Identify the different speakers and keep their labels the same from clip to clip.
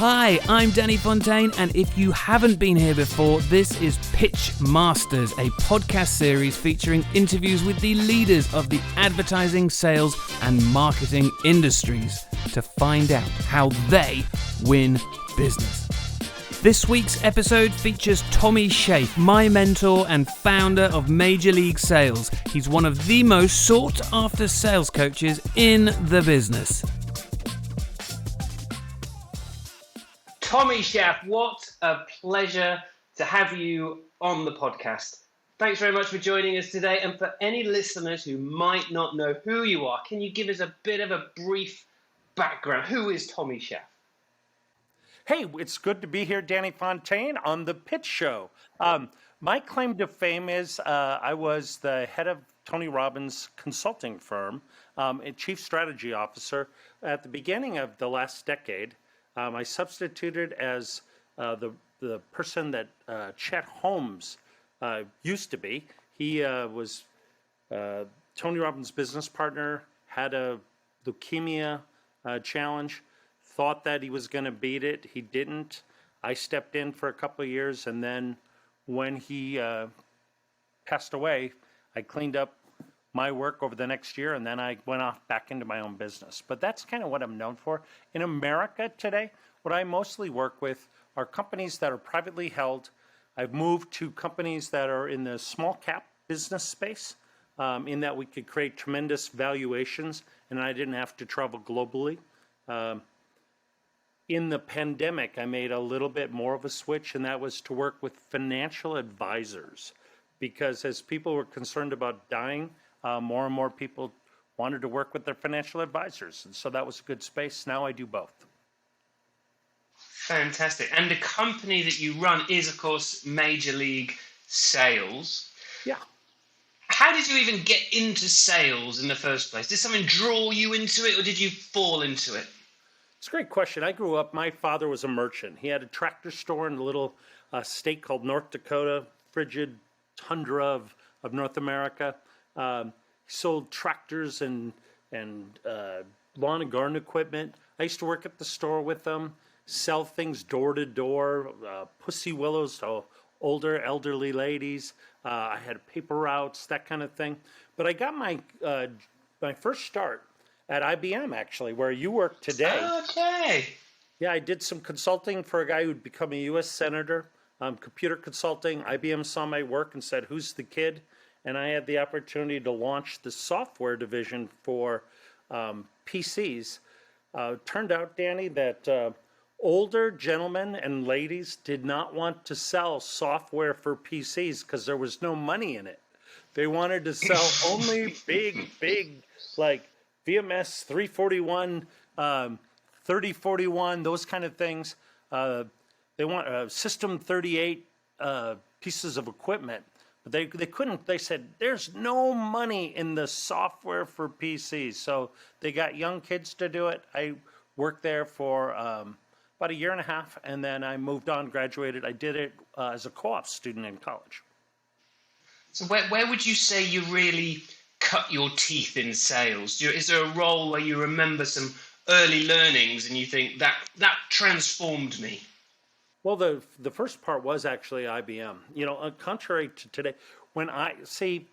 Speaker 1: Hi, I'm Danny Fontaine, and if you haven't been here before, this is Pitch Masters, a podcast series featuring interviews with the leaders of the advertising, sales, and marketing industries to find out how they win business. This week's episode features Tommy Schaff, my mentor and founder of Major League Sales. He's one of the most sought-after sales coaches in the business. Tommy Schaff, what a pleasure to have you on the podcast. Thanks very much for joining us today. And for any listeners who might not know who you are, can you give us a bit of a brief background? Who is Tommy Schaff?
Speaker 2: Hey, it's good to be here, Danny Fontaine, on the Pitch Show. My claim to fame is I was the head of Tony Robbins' consulting firm, and chief strategy officer at the beginning of the last decade. I substituted as the person that Chet Holmes used to be. He was Tony Robbins' business partner, had a leukemia challenge, thought that he was going to beat it. He didn't. I stepped in for a couple of years, and then when he passed away, I cleaned up my work over the next year, and then I went off back into my own business. But that's kind of what I'm known for. In America today, what I mostly work with are companies that are privately held. I've moved to companies that are in the small cap business space, in that we could create tremendous valuations, and I didn't have to travel globally. In the pandemic, I made a little bit more of a switch, and that was to work with financial advisors, because as people were concerned about dying, more and more people wanted to work with their financial advisors. And so that was a good space. Now I do both.
Speaker 1: Fantastic. And the company that you run is, of course, Major League Sales.
Speaker 2: Yeah.
Speaker 1: How did you even get into sales in the first place? Did someone draw you into it, or did you fall into it?
Speaker 2: It's a great question. I grew up, my father was a merchant. He had a tractor store in a little state called North Dakota, frigid tundra of North America. He sold tractors and lawn and garden equipment. I used to work at the store with them, sell things door to door, pussy willows to older elderly ladies. I had paper routes, that kind of thing. But I got my first start at IBM, actually, where you work today.
Speaker 1: Okay.
Speaker 2: Yeah, I did some consulting for a guy who'd become a U.S. senator, computer consulting. IBM saw my work and said, "Who's the kid?" And I had the opportunity to launch the software division for PCs. Turned out, Danny, that older gentlemen and ladies did not want to sell software for PCs because there was no money in it. They wanted to sell only big, like VMS 341, 3041, those kind of things. They want System 38 pieces of equipment. But they couldn't. They said, there's no money in the software for PCs. So they got young kids to do it. I worked there for about a year and a half, and then I moved on, graduated. I did it as a co-op student in college.
Speaker 1: So where would you say you really cut your teeth in sales? Is there a role where you remember some early learnings and you think that transformed me?
Speaker 2: Well, the first part was actually IBM. You know, contrary to today,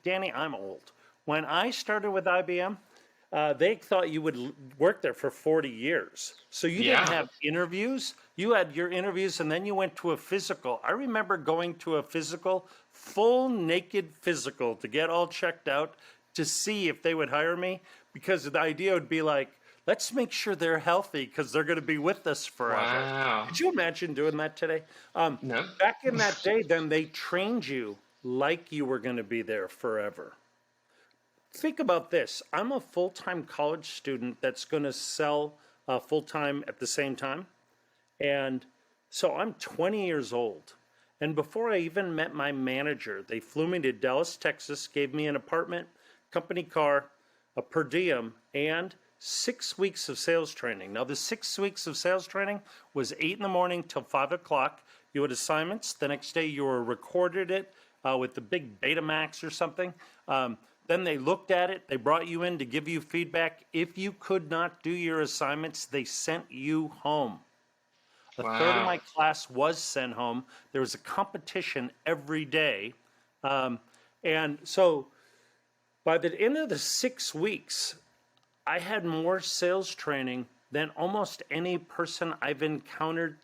Speaker 2: Danny, I'm old. When I started with IBM, they thought you would work there for 40 years. So you didn't have interviews. You had your interviews, and then you went to a physical. I remember going to a physical, full naked physical, to get all checked out to see if they would hire me, because the idea would be like, let's make sure they're healthy because they're going to be with us forever.
Speaker 1: Wow.
Speaker 2: Could you imagine doing that today?
Speaker 1: No.
Speaker 2: Back in that day, then they trained you like you were going to be there forever. Think about this. I'm a full-time college student that's going to sell full-time at the same time. And so I'm 20 years old. And before I even met my manager, they flew me to Dallas, Texas, gave me an apartment, company car, a per diem, and 6 weeks of sales training. Now, the 6 weeks of sales training was 8 a.m. till 5 o'clock. You had assignments. The next day, you were recorded it with the big Betamax or something. Then they looked at it. They brought you in to give you feedback. If you could not do your assignments, they sent you home. A third of
Speaker 3: Wow.
Speaker 2: my class was sent home. There was a competition every day. Um, and so by the end of the 6 weeks, I had more sales training than almost any person I've encountered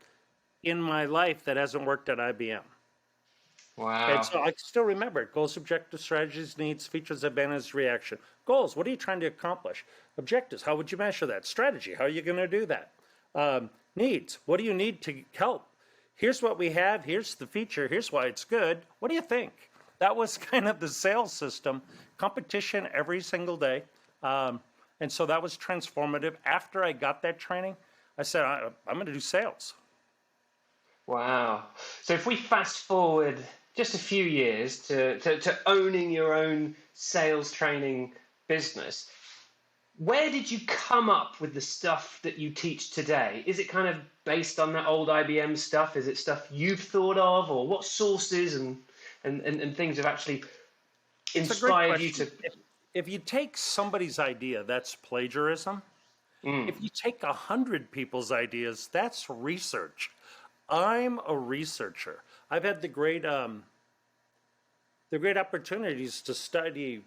Speaker 2: in my life that hasn't worked at IBM. And
Speaker 3: Wow.
Speaker 2: so I still remember it. Goals, objectives, strategies, needs, features, advantages, reaction. Goals, what are you trying to accomplish? Objectives, how would you measure that? Strategy, how are you going to do that? Needs, what do you need to help? Here's what we have. Here's the feature. Here's why it's good. What do you think? That was kind of the sales system. Competition every single day. And so that was transformative. After I got that training, I said, I'm going to do sales.
Speaker 3: Wow. So if we fast forward just a few years to owning your own sales training business, where did you come up with the stuff that you teach today? Is it kind of based on that old IBM stuff? Is it stuff you've thought of, or what sources and things have actually
Speaker 2: It's a great
Speaker 3: inspired you
Speaker 2: question.
Speaker 3: to?
Speaker 2: If you take somebody's idea, that's plagiarism. If you take 100 people's ideas, that's research. I'm a researcher. I've had the great opportunities to study,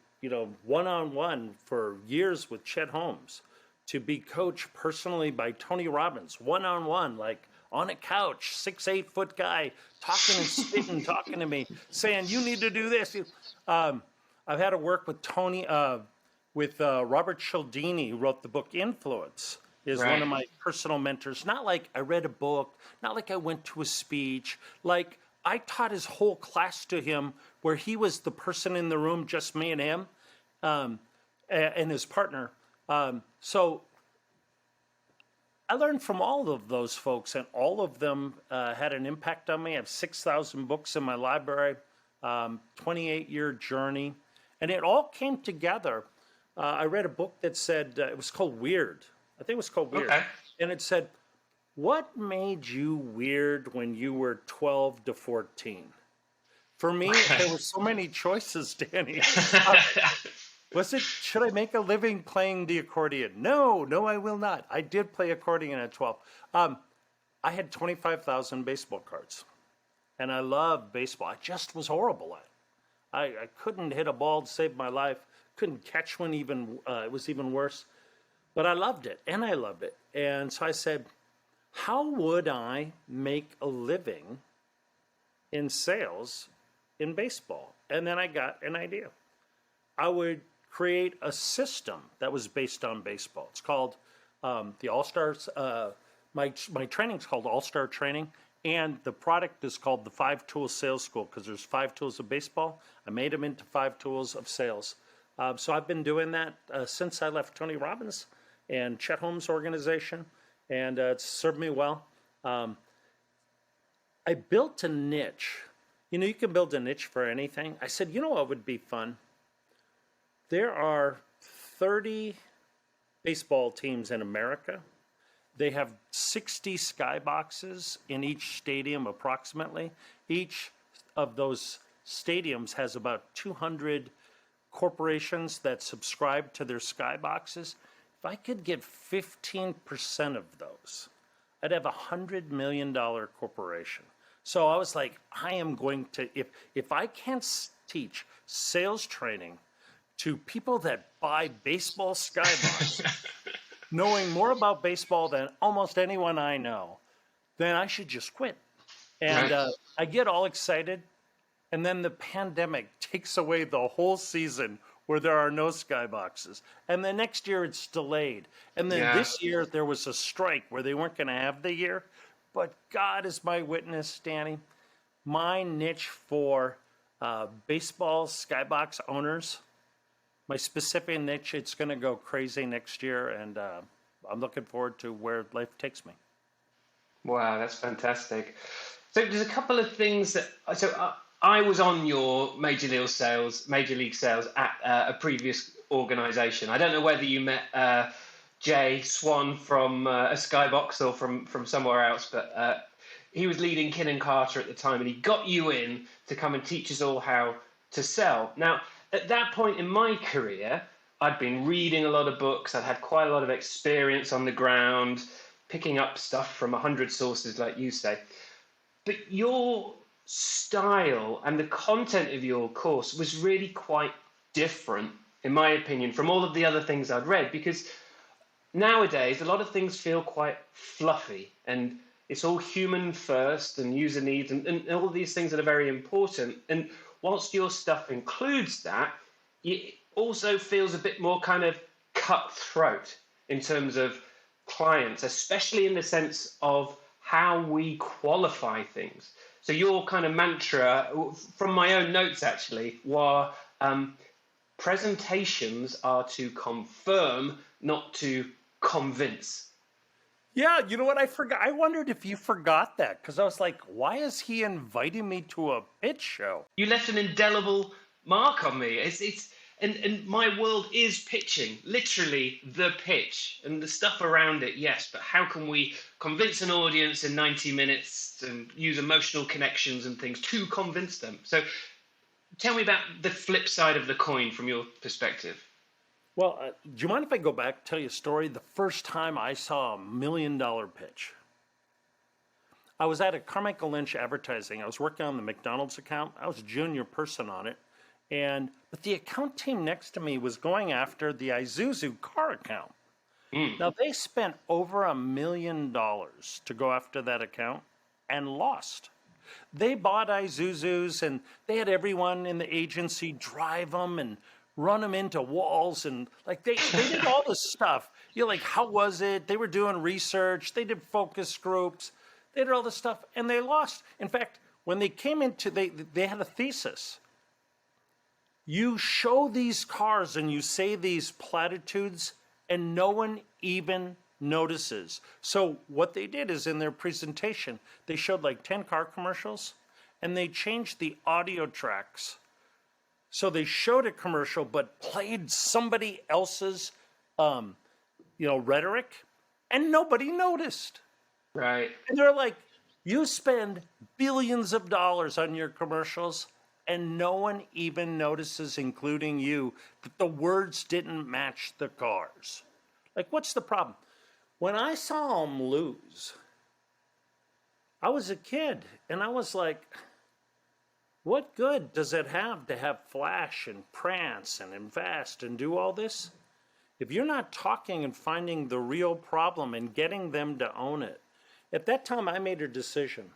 Speaker 2: one-on-one for years with Chet Holmes, to be coached personally by Tony Robbins, one-on-one, like on a couch, 6'8" guy, talking and spitting, talking to me, saying, you need to do this. I've had to work with Tony, with Robert Cialdini, who wrote the book Influence, is one of my personal mentors. Not like I read a book, not like I went to a speech, like I taught his whole class to him where he was the person in the room, just me and him, and his partner. So I learned from all of those folks, and all of them had an impact on me. I have 6,000 books in my library, 28-year journey, and it all came together. I read a book that said, it was called Weird. I think it was called Weird.
Speaker 3: Okay.
Speaker 2: And it said, what made you weird when you were 12 to 14? For me, there were so many choices, Danny. Was it, should I make a living playing the accordion? No, I will not. I did play accordion at 12. I had 25,000 baseball cards, and I loved baseball. I just was horrible at it. I couldn't hit a ball to save my life. Couldn't catch one even, it was even worse. But I loved it, and I loved it. And so I said, how would I make a living in sales in baseball? And then I got an idea. I would create a system that was based on baseball. It's called the All-Stars. My training's called All-Star Training, and the product is called the 5 Tools Sales School, because there's 5 tools of baseball. I made them into 5 tools of sales. So I've been doing that since I left Tony Robbins and Chet Holmes' organization, and it's served me well. I built a niche. You can build a niche for anything. I said, what would be fun? There are 30 baseball teams in America. They have 60 skyboxes in each stadium approximately. Each of those stadiums has about 200 corporations that subscribe to their skyboxes. If I could get 15% of those, I'd have a $100 million corporation. So I was like, I am going to, if I can't teach sales training to people that buy baseball skyboxes, knowing more about baseball than almost anyone I know, then I should just quit. And I get all excited, and then the pandemic takes away the whole season where there are no skyboxes. And the next year it's delayed. And then this year there was a strike where they weren't going to have the year. But God is my witness, Danny. My niche for baseball skybox owners, my specific niche, it's going to go crazy next year. And I'm looking forward to where life takes me.
Speaker 3: Wow, that's fantastic. So there's a couple of things that... I was on your Major League Sales at a previous organization. I don't know whether you met Jay Swan from a Skybox or from somewhere else, but he was leading Kinnan Carter at the time, and he got you in to come and teach us all how to sell. Now, at that point in my career, I'd been reading a lot of books. I'd had quite a lot of experience on the ground. picking up stuff from 100 sources, like you say. But your style and the content of your course was really quite different, in my opinion, from all of the other things I'd read, because nowadays a lot of things feel quite fluffy, and it's all human first and user needs and all of these things that are very important. And whilst your stuff includes that, it also feels a bit more kind of cutthroat in terms of clients, especially in the sense of how we qualify things. So your kind of mantra, from my own notes actually, were presentations are to confirm, not to convince.
Speaker 2: Yeah, you know what? I forgot. I wondered if you forgot that, because I was like, why is he inviting me to a pitch show?
Speaker 3: You left an indelible mark on me. And my world is pitching, literally the pitch and the stuff around it, yes. But how can we convince an audience in 90 minutes and use emotional connections and things to convince them? So tell me about the flip side of the coin from your perspective.
Speaker 2: Well, do you mind if I go back, tell you a story? The first time I saw $1 million pitch, I was at a Carmichael Lynch advertising. I was working on the McDonald's account. I was a junior person on it. But the account team next to me was going after the Isuzu car account. Now, they spent over $1 million to go after that account and lost. They bought Isuzus, and they had everyone in the agency drive them and run them into walls, and like they did all this stuff. You're like, how was it? They were doing research. They did focus groups. They did all this stuff, and they lost. In fact, when they came into, they had a thesis. You show these cars and you say these platitudes, and no one even notices. So what they did is, in their presentation, they showed like 10 car commercials, and they changed the audio tracks. So they showed a commercial, but played somebody else's, rhetoric, and nobody noticed.
Speaker 3: Right.
Speaker 2: And they're like, you spend billions of dollars on your commercials, and no one even notices, including you, that the words didn't match the cars. Like, what's the problem? When I saw them lose, I was a kid, and I was like, what good does it have to have flash and prance and invest and do all this if you're not talking and finding the real problem and getting them to own it? At that time, I made a decision,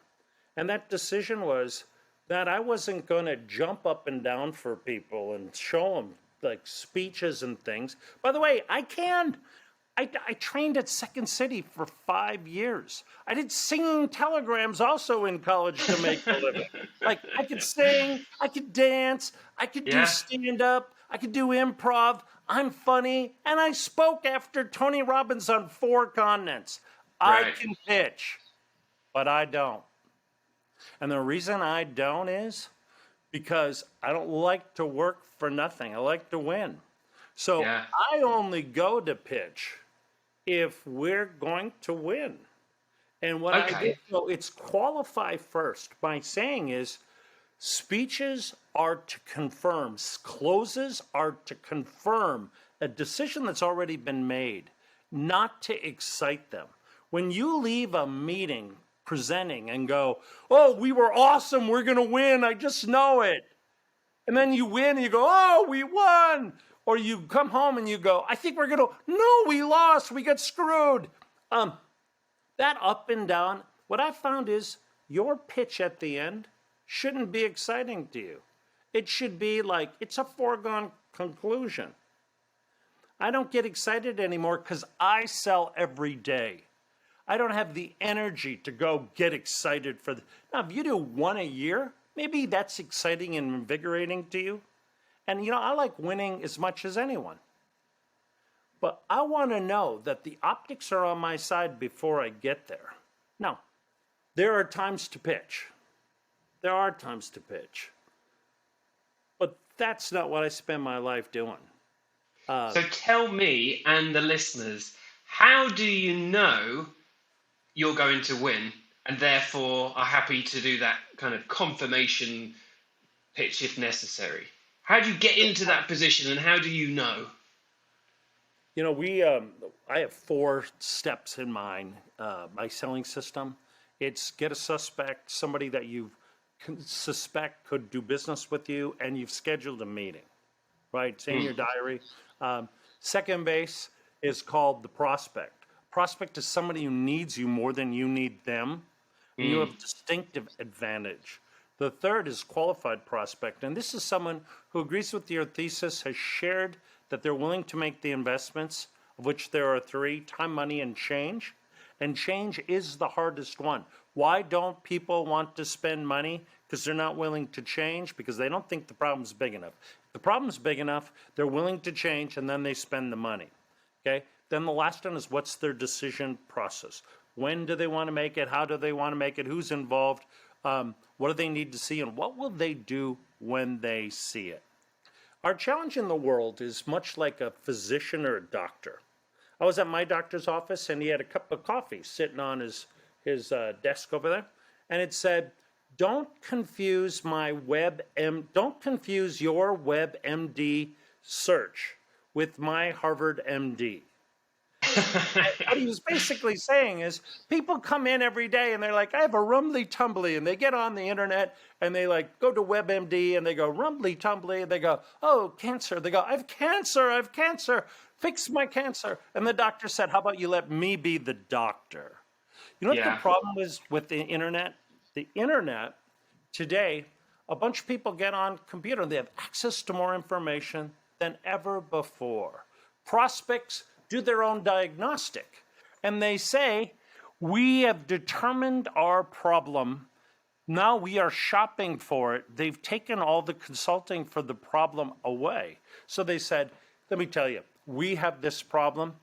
Speaker 2: and that decision was that I wasn't going to jump up and down for people and show them like speeches and things. By the way, I can. I trained at Second City for 5 years. I did singing telegrams also in college to make a living. Like, I could sing, I could dance, I could do stand-up, I could do improv. I'm funny, and I spoke after Tony Robbins on 4 continents.
Speaker 3: Right.
Speaker 2: I can pitch, but I don't. And the reason I don't is because I don't like to work for nothing. I like to win. So I only go to pitch if we're going to win. And what I do, so it's qualify first by saying is, speeches are to confirm, closes are to confirm a decision that's already been made, not to excite them. When you leave a meeting presenting and go, oh, we were awesome, we're going to win, I just know it. And then you win and you go, oh, we won. Or you come home and you go, I think we're going to, no, we lost, we got screwed. That up and down, what I found is your pitch at the end shouldn't be exciting to you. It should be like, it's a foregone conclusion. I don't get excited anymore because I sell every day. I don't have the energy to go get excited for now, if you do 1 a year, maybe that's exciting and invigorating to you. And, I like winning as much as anyone. But I want to know that the optics are on my side before I get there. Now, there are times to pitch. There are times to pitch. But that's not what I spend my life doing.
Speaker 3: So tell me and the listeners, how do you know you're going to win and therefore are happy to do that kind of confirmation pitch if necessary? How do you get into that position, and how do you know?
Speaker 2: I have 4 steps in my selling system. It's get a suspect, somebody that you suspect could do business with you, and you've scheduled a meeting, right? It's in your diary. Um, Second base is called the prospect. Prospect is somebody who needs you more than you need them, and you have distinctive advantage. The third is qualified prospect, and this is someone who agrees with your thesis, has shared that they're willing to make the investments, of which there are 3: time, money, and change. And change is the hardest one. Why don't people want to spend money? Because they're not willing to change, because they don't think the problem's big enough. If the problem's big enough, they're willing to change, and then they spend the money. Okay? Then the last one is, what's their decision process? When do they want to make it? How do they want to make it? Who's involved? What do they need to see? And what will they do when they see it? Our challenge in the world is much like a physician or a doctor. I was at my doctor's office, and he had a cup of coffee sitting on his desk over there, and it said, don't confuse your WebMD search with my Harvard MD. What he was basically saying is, people come in every day and they're like, I have a rumbly tumbly, and they get on the internet and they like go to WebMD and they go rumbly tumbly, and they go, oh, cancer. They go, I have cancer, fix my cancer. And the doctor said, how about you let me be the doctor? You know what the problem is with the internet? The internet today, a bunch of people get on computer and they have access to more information than ever before. Prospects do their own diagnostic, and they say, we have determined our problem. Now we are shopping for it. They've taken all the consulting for the problem away. So they said, let me tell you, we have this problem.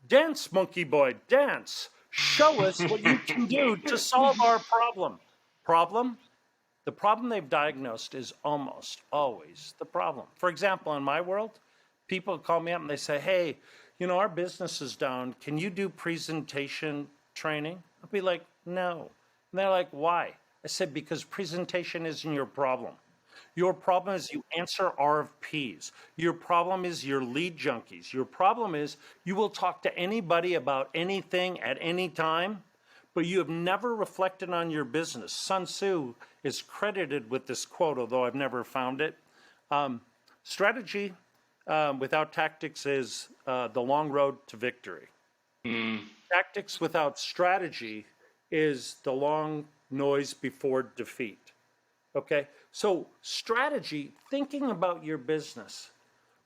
Speaker 2: Dance, monkey boy, dance. Show us what you can do to solve our problem. Problem? The problem they've diagnosed is almost always the problem. For example, in my world, people call me up and they say, hey, our business is down. Can you do presentation training? I'll be like, no. And they're like, why? I said, because presentation isn't your problem. Your problem is you answer RFPs. Your problem is your lead junkies. Your problem is you will talk to anybody about anything at any time, but you have never reflected on your business. Sun Tzu is credited with this quote, although I've never found it. Strategy without tactics is the long road to victory. Tactics without strategy is the long noise before defeat. Okay? So strategy, thinking about your business.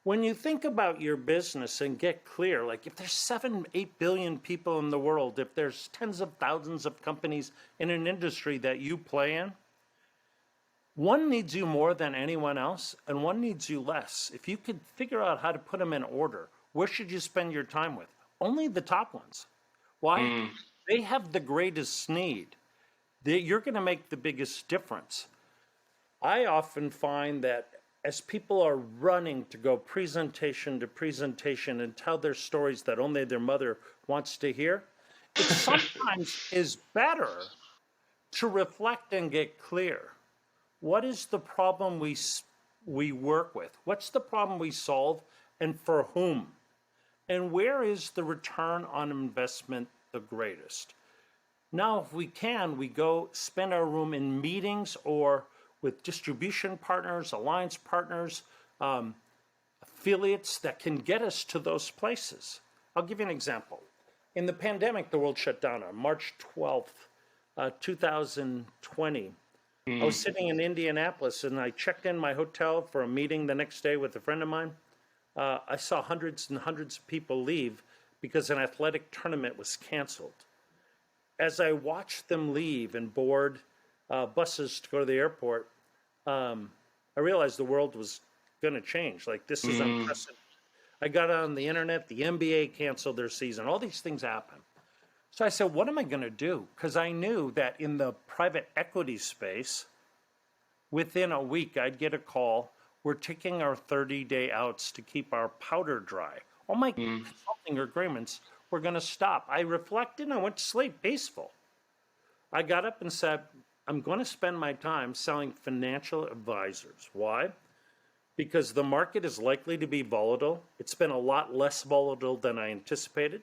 Speaker 2: When you think about your business and get clear, like if there's 7-8 billion people in the world, if there's tens of thousands of companies in an industry that you play in, one needs you more than anyone else, and one needs you less. If you could figure out how to put them in order, where should you spend your time with? Only the top ones. Why? They have the greatest need. You're going to make the biggest difference. I often find that as people are running to go presentation to presentation and tell their stories that only their mother wants to hear, it sometimes is better to reflect and get clear. What is the problem we work with? What's the problem we solve, and for whom? And where is the return on investment the greatest? Now, if we can, we go spend our room in meetings or with distribution partners, alliance partners, affiliates that can get us to those places. I'll give you an example. In the pandemic, the world shut down on March 12th, 2020. I was sitting in Indianapolis, and I checked in my hotel for a meeting the next day with a friend of mine. I saw hundreds and hundreds of people leave because an athletic tournament was canceled. As I watched them leave and board buses to go to the airport, I realized the world was going to change. Like, this is unprecedented. I got on the internet, the NBA canceled their season. All these things happen. So I said, what am I going to do? Because I knew that in the private equity space, within a week, I'd get a call. We're taking our 30-day outs to keep our powder dry. All my consulting agreements were going to stop. I reflected and I went to sleep peaceful. I got up and said, I'm going to spend my time selling financial advisors. Why? because the market is likely to be volatile. It's been a lot less volatile than I anticipated.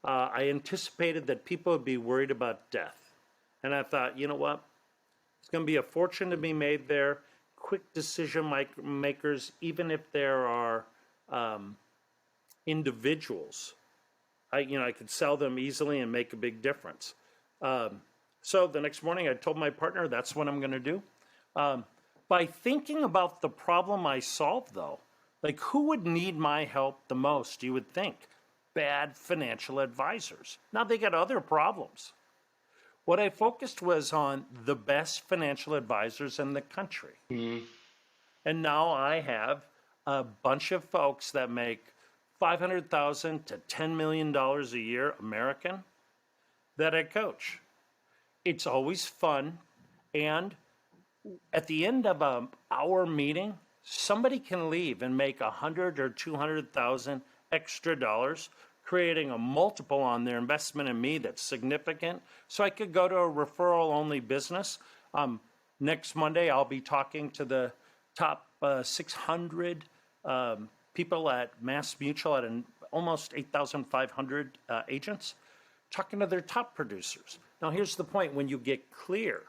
Speaker 2: I anticipated that people would be worried about death. And I thought, you know what? It's going to be a fortune to be made there. Quick decision makers, even if there are individuals, I could sell them easily and make a big difference. So the next morning I told my partner that's what I'm going to do. By thinking about the problem I solved, though, like who would need my help the most, you would think? Bad financial advisors. Now they got other problems. What I focused was on the best financial advisors in the country. Mm-hmm. And now I have a bunch of folks that make $500,000 to $10 million a year, American, that I coach. It's always fun. And at the end of an hour meeting, somebody can leave and make $100,000 or $200,000 extra dollars, creating a multiple on their investment in me that's significant. So I could go to a referral-only business. Next Monday, I'll be talking to the top 600 people at Mass Mutual at almost 8,500 agents, talking to their top producers. Now, here's the point. When you get clear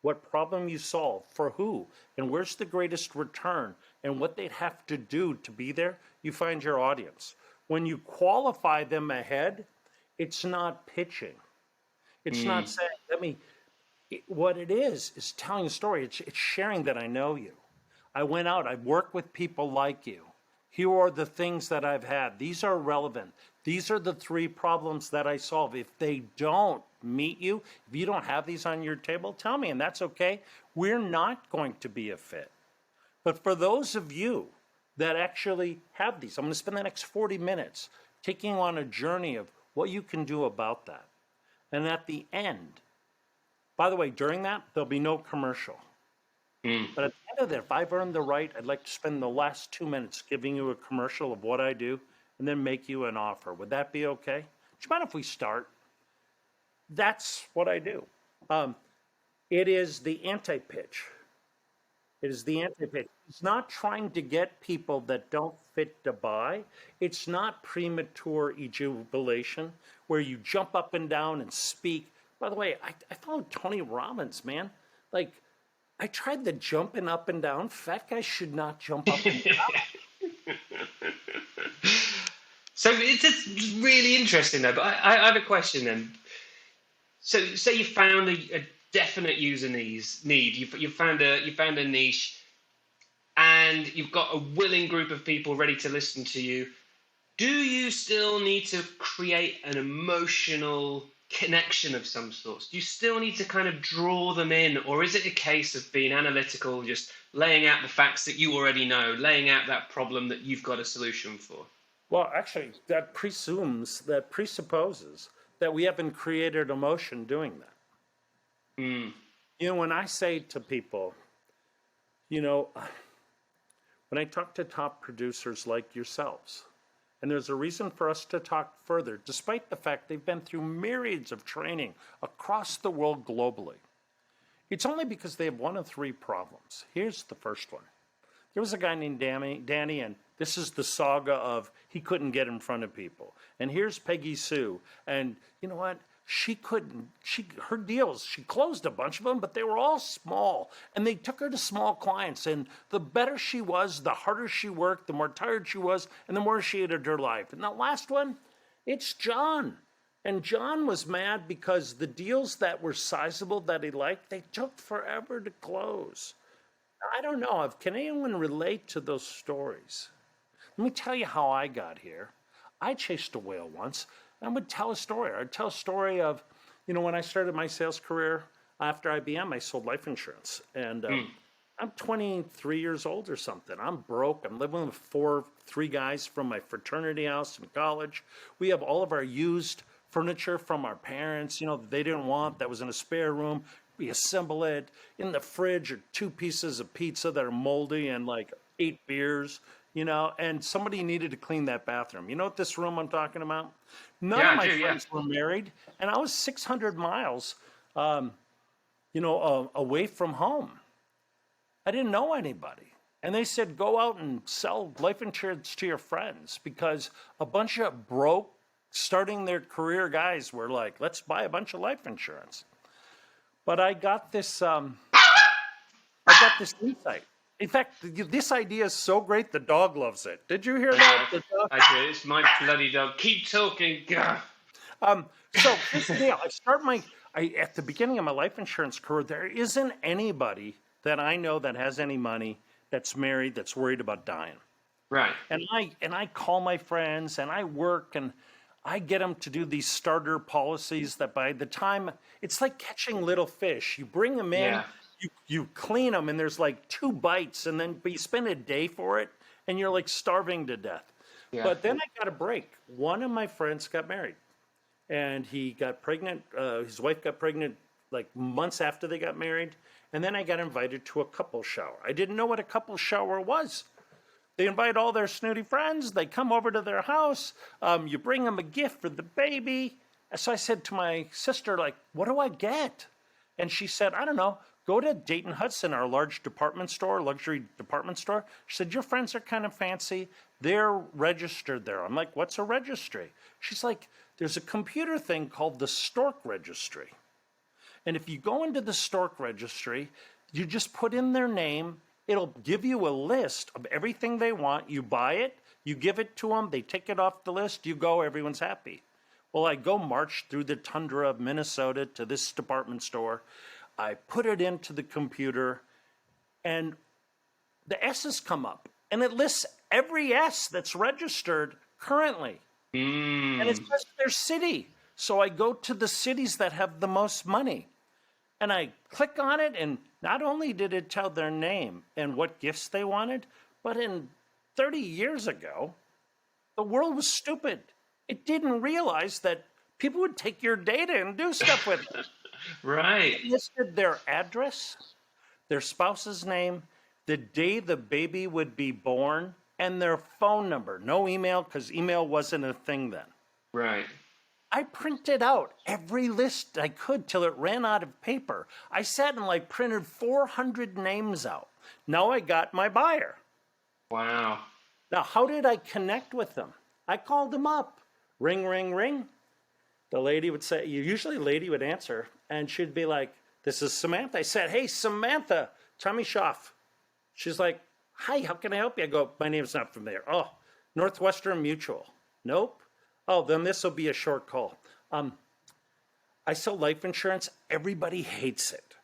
Speaker 2: what problem you solve, for who, and where's the greatest return, and what they'd have to do to be there, you find your audience. When you qualify them ahead, it's not pitching. It's not saying, what it is telling a story. It's sharing that I know you. I went out, I worked with people like you. Here are the things that I've had. These are relevant. These are the 3 problems that I solve. If they don't meet you, if you don't have these on your table, tell me, and that's okay. We're not going to be a fit. But for those of you that actually have these, I'm going to spend the next 40 minutes taking on a journey of what you can do about that. And at the end, by the way, during that, there'll be no commercial. But at the end of that, if I've earned the right, I'd like to spend the last 2 minutes giving you a commercial of what I do and then make you an offer. Would that be okay? Do you mind if we start? That's what I do. It is the anti-pitch. It is the anti-pitch. It's not trying to get people that don't fit to buy. It's not premature ejaculation where you jump up and down and speak. By the way, I followed Tony Robbins, man. Like, I tried the jumping up and down. Fat guys should not jump up and down.
Speaker 3: So it's really interesting, though. But I have a question then. So say you found a definite user need. You found a niche, and you've got a willing group of people ready to listen to you. Do you still need to create an emotional connection of some sort? Do you still need to kind of draw them in, or is it a case of being analytical, just laying out the facts that you already know, laying out that problem that you've got a solution for?
Speaker 2: Well, actually, that presupposes that we haven't created emotion doing that. When I say to people, when I talk to top producers like yourselves, and there's a reason for us to talk further, despite the fact they've been through myriads of training across the world globally. It's only because they have one of 3 problems. Here's the first one. There was a guy named Danny, and this is the saga of he couldn't get in front of people. And here's Peggy Sue, and you know what? Her deals, she closed a bunch of them, but they were all small. And they took her to small clients. And the better she was, the harder she worked, the more tired she was, and the more she hated her life. And the last one, it's John. And John was mad because the deals that were sizable that he liked, they took forever to close. I don't know. Can anyone relate to those stories? Let me tell you how I got here. I chased a whale once. I would tell a story. I'd tell a story of, when I started my sales career after IBM, I sold life insurance. And I'm 23 years old or something. I'm broke. I'm living with 3 guys from my fraternity house in college. We have all of our used furniture from our parents, that they didn't want, that was in a spare room. We assemble it. In the fridge are 2 pieces of pizza that are moldy and like 8 beers. And somebody needed to clean that bathroom. You know what this room I'm talking about? None of my friends were married, and I was 600 miles, away from home. I didn't know anybody. And they said, go out and sell life insurance to your friends, because a bunch of broke, starting their career guys were like, let's buy a bunch of life insurance. But I got this insight. In fact, this idea is so great, the dog loves it. Did you hear that?
Speaker 3: I do. It's my bloody dog. Keep talking.
Speaker 2: So here's the deal. At the beginning of my life insurance career, there isn't anybody that I know that has any money, that's married, that's worried about dying.
Speaker 3: Right.
Speaker 2: And I call my friends, and I work, and I get them to do these starter policies that by the time, it's like catching little fish. You bring them in, you clean them, and there's like 2 bites, but you spend a day for it, and you're like starving to death. Yeah. But then I got a break. One of my friends got married, and he got pregnant. His wife got pregnant like months after they got married. And then I got invited to a couple shower. I didn't know what a couple shower was. They invite all their snooty friends. They come over to their house. You bring them a gift for the baby. So I said to my sister, like, what do I get? And she said, I don't know. Go to Dayton Hudson, our large department store, luxury department store. She said, your friends are kind of fancy. They're registered there. I'm like, what's a registry? She's like, there's a computer thing called the Stork Registry. And if you go into the Stork Registry, you just put in their name. It'll give you a list of everything they want. You buy it, you give it to them, they take it off the list, you go, everyone's happy. Well, I go march through the tundra of Minnesota to this department store. I put it into the computer, and the S's come up. And it lists every S that's registered currently. And it's just their city. So I go to the cities that have the most money. And I click on it, and not only did it tell their name and what gifts they wanted, but in 30 years ago, the world was stupid. It didn't realize that people would take your data and do stuff with it.
Speaker 3: Right.
Speaker 2: It listed their address, their spouse's name, the day the baby would be born, and their phone number. No email, because email wasn't a thing then.
Speaker 3: Right.
Speaker 2: I printed out every list I could till it ran out of paper. I sat and printed 400 names out. Now I got my buyer.
Speaker 3: Wow.
Speaker 2: Now, how did I connect with them? I called them up. Ring, ring, ring. The lady would say, usually the lady would answer, and she'd be like, this is Samantha. I said, hey, Samantha, Tommy Schaff. She's like, hi, how can I help you? I go, my name's not from there. Oh, Northwestern Mutual. Nope. Oh, then this will be a short call. I sell life insurance. Everybody hates it.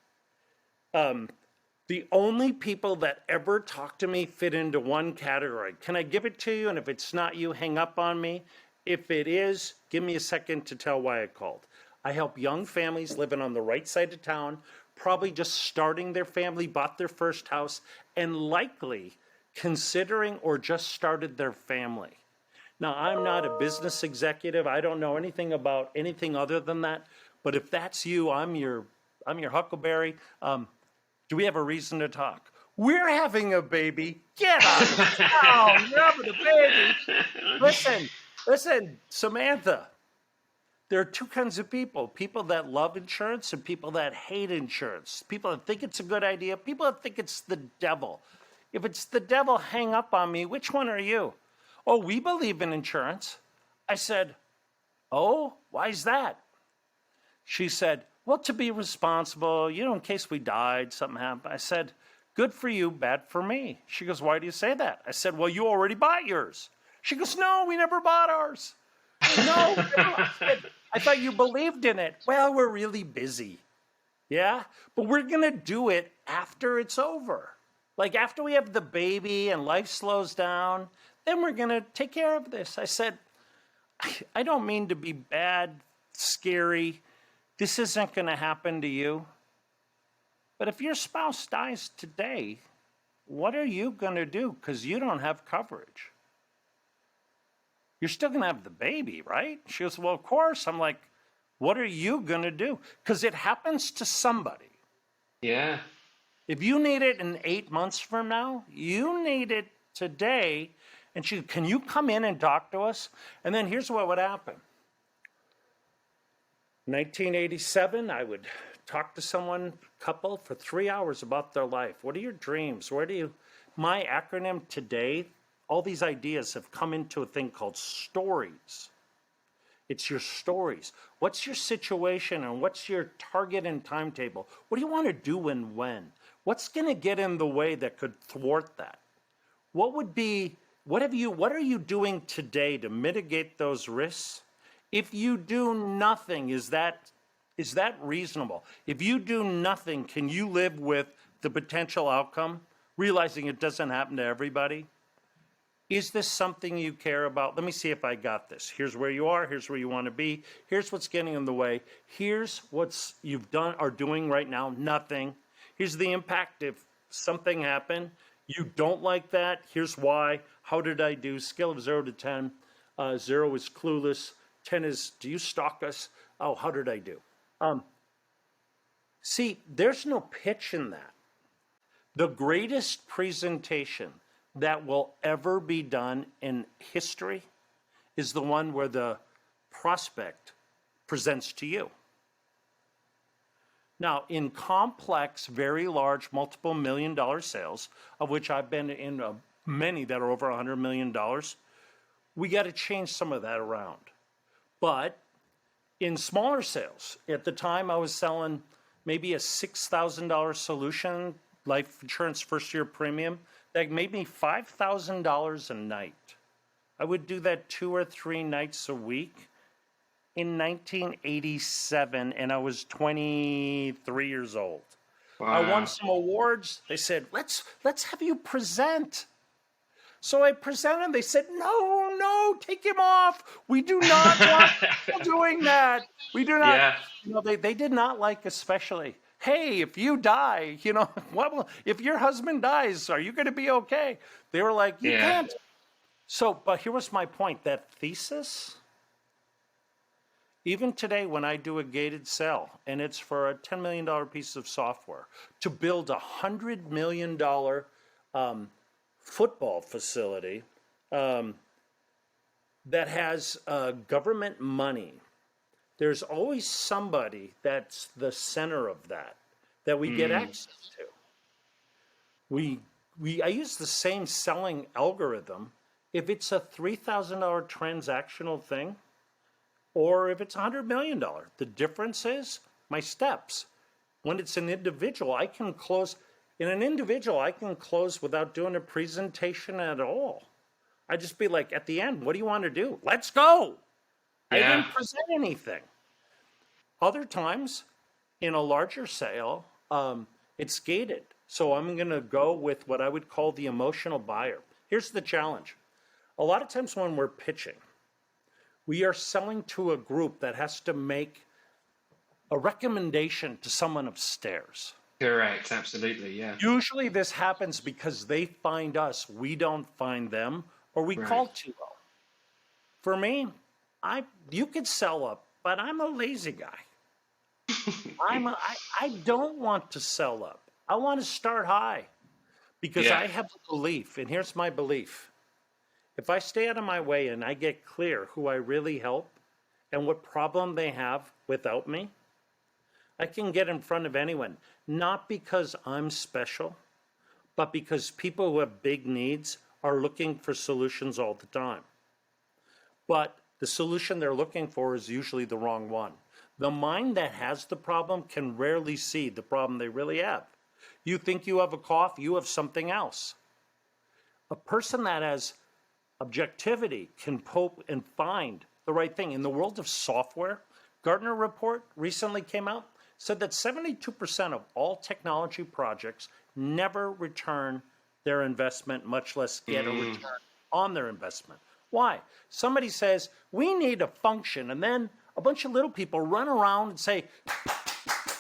Speaker 2: The only people that ever talk to me fit into one category. Can I give it to you? And if it's not you, hang up on me. If it is, give me a second to tell why I called. I help young families living on the right side of town, probably just starting their family, bought their first house, and likely considering or just started their family. Now, I'm not a business executive. I don't know anything about anything other than that. But if that's you, I'm your huckleberry. Do we have a reason to talk? We're having a baby. Get out of town. You're having a baby. Listen, Samantha. There are 2 kinds of people. People that love insurance and people that hate insurance. People that think it's a good idea. People that think it's the devil. If it's the devil, hang up on me. Which one are you? Oh, we believe in insurance. I said, oh, why is that? She said, well, to be responsible, in case we died, something happened. I said, good for you, bad for me. She goes, why do you say that? I said, well, you already bought yours. She goes, no, we never bought ours. No, I thought you believed in it. Well, we're really busy. Yeah, but we're going to do it after it's over. Like after we have the baby and life slows down, then we're going to take care of this. I said, I don't mean to be bad, scary. This isn't going to happen to you. But if your spouse dies today, what are you going to do? Because you don't have coverage. You're still going to have the baby, right? She goes, well, of course. I'm like, what are you going to do? Because it happens to somebody.
Speaker 3: Yeah.
Speaker 2: If you need it in 8 months from now, you need it today. And she, can you come in and talk to us? And then here's what would happen. 1987, I would talk to couple for 3 hours about their life. What are your dreams? My acronym today, all these ideas have come into a thing called stories. It's your stories. What's your situation and what's your target and timetable? What do you want to do and when? What's going to get in the way that could thwart that? What are you doing today to mitigate those risks? If you do nothing, is that reasonable? If you do nothing, can you live with the potential outcome, realizing it doesn't happen to everybody? Is this something you care about? Let me see if I got this. Here's where you are. Here's where you want to be. Here's what's getting in the way. Here's what you've done or doing right now. Nothing. Here's the impact if something happened. You don't like that. Here's why. How did I do? Scale of 0 to 10. 0 is clueless. 10 is, do you stalk us? Oh, how did I do? See, there's no pitch in that. The greatest presentation that will ever be done in history is the one where the prospect presents to you. Now, in complex, very large, multiple $1 million sales, of which I've been in many that are over $100 million, we got to change some of that around. But in smaller sales, at the time I was selling maybe a $6,000 solution, life insurance first year premium, that made me $5,000 a night. I would do that 2 or 3 nights a week in 1987, and I was 23 years old.
Speaker 3: Wow.
Speaker 2: I won some awards. They said, let's have you present. So I presented. They said, no, take him off. We do not want people doing that. We do not.
Speaker 3: Yeah.
Speaker 2: You know, they did not like, especially, hey, if you die, you know, if your husband dies, are you going to be okay? They were like, you can't. So, but here was my point. That thesis, even today when I do a gated sale, and it's for a $10 million piece of software, to build a $100 million football facility that has government money, there's always somebody that's the center of that we get access to. I use the same selling algorithm if it's a $3,000 transactional thing or if it's $100 million. The difference is my steps. When it's an individual, I can close. In an individual, I can close without doing a presentation at all. I just be like, at the end, what do you want to do? Let's go. I didn't present anything. Other times, in a larger sale, it's gated. So I'm going to go with what I would call the emotional buyer. Here's the challenge. A lot of times when we're pitching, we are selling to a group that has to make a recommendation to someone upstairs.
Speaker 3: Correct, absolutely, yeah.
Speaker 2: Usually this happens because they find us, we don't find them, or we call too low. For me, you could sell up, but I'm a lazy guy. I don't want to sell up. I want to start high because I have a belief, and here's my belief. If I stay out of my way and I get clear who I really help and what problem they have without me, I can get in front of anyone, not because I'm special, but because people who have big needs are looking for solutions all the time. But the solution they're looking for is usually the wrong one. The mind that has the problem can rarely see the problem they really have. You think you have a cough, you have something else. A person that has objectivity can poke and find the right thing. In the world of software, Gartner report recently came out, said that 72% of all technology projects never return their investment, much less get a return on their investment. Why? Somebody says, we need a function, and then a bunch of little people run around and say,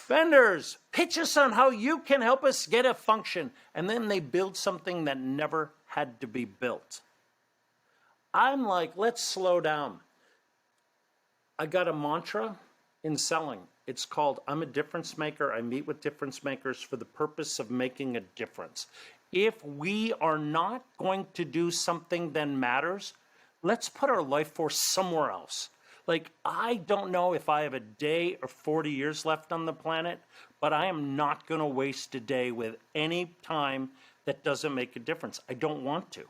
Speaker 2: vendors, pitch us on how you can help us get a function. And then they build something that never had to be built. I'm like, let's slow down. I got a mantra in selling. It's called, I'm a difference maker. I meet with difference makers for the purpose of making a difference. If we are not going to do something that matters, let's put our life force somewhere else. Like, I don't know if I have a day or 40 years left on the planet, but I am not going to waste a day with any time that doesn't make a difference. I don't want to.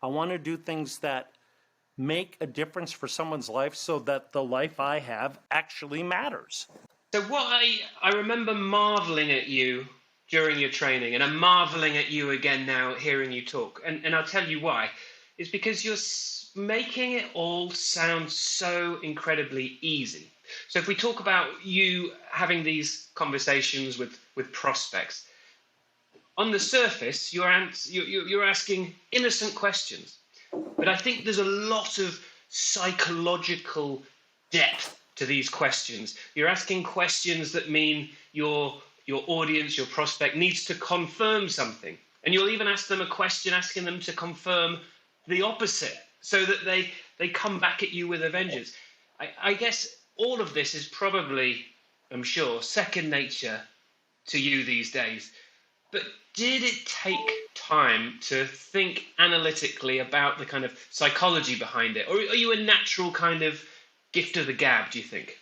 Speaker 2: I want to do things that make a difference for someone's life so that the life I have actually matters.
Speaker 3: So what I remember marveling at you during your training, and I'm marveling at you again now hearing you talk, and I'll tell you why. It's because you're making it all sound so incredibly easy. So if we talk about you having these conversations with prospects, on the surface, you're asking innocent questions. But I think there's a lot of psychological depth to these questions. You're asking questions that mean your audience, your prospect, needs to confirm something. And you'll even ask them a question asking them to confirm the opposite, so that they come back at you with a vengeance. I guess all of this is probably, I'm sure, second nature to you these days. But did it take time to think analytically about the kind of psychology behind it? Or are you a natural kind of gift of the gab, do you think?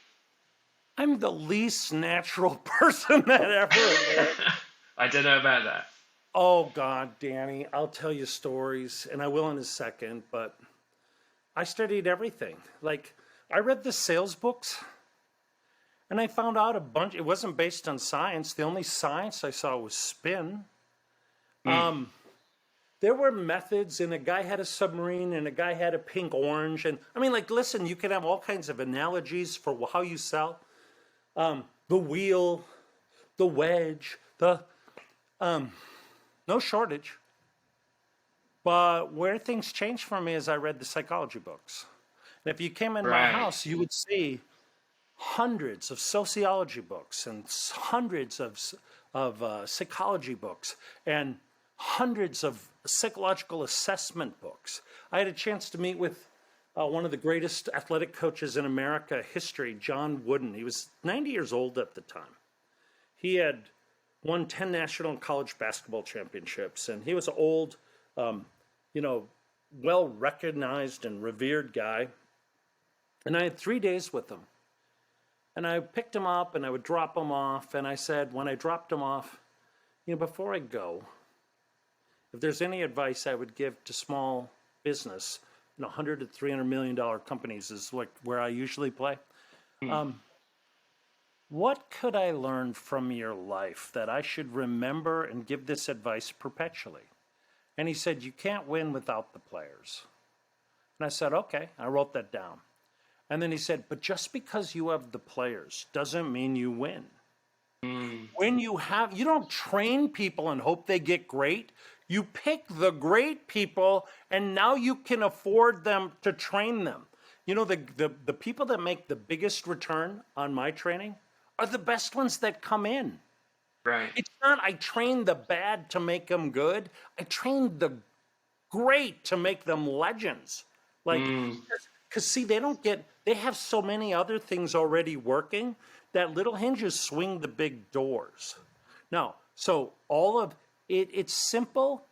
Speaker 2: I'm the least natural person that ever lived.
Speaker 3: I don't know about that.
Speaker 2: Oh, God, Danny, I'll tell you stories, and I will in a second, but I studied everything. Like, I read the sales books, and I found out a bunch. It wasn't based on science. The only science I saw was spin. There were methods, and a guy had a submarine, and a guy had a pink orange. And I mean, like, listen, you can have all kinds of analogies for how you sell. The wheel, the wedge, no shortage. But where things changed for me is I read the psychology books. And if you came in my house, you would see hundreds of sociology books and hundreds of psychology books and hundreds of psychological assessment books. I had a chance to meet with one of the greatest athletic coaches in America history, John Wooden. He was 90 years old at the time. He had won 10 national college basketball championships, and he was an old, well-recognized and revered guy. And I had 3 days with him. And I picked him up, and I would drop him off, and I said, when I dropped him off, before I go, if there's any advice I would give to small business, $100 to $300 million companies is like where I usually play. What could I learn from your life that I should remember and give this advice perpetually? And he said, you can't win without the players. And I said, okay, I wrote that down. And then he said, but just because you have the players doesn't mean you win. When you don't train people and hope they get great. You pick the great people, and now you can afford them to train them. The people that make the biggest return on my training are the best ones that come in.
Speaker 3: Right.
Speaker 2: It's not I train the bad to make them good. I train the great to make them legends. Because see, they have so many other things already working that little hinges swing the big doors. Now, so all of it's simple.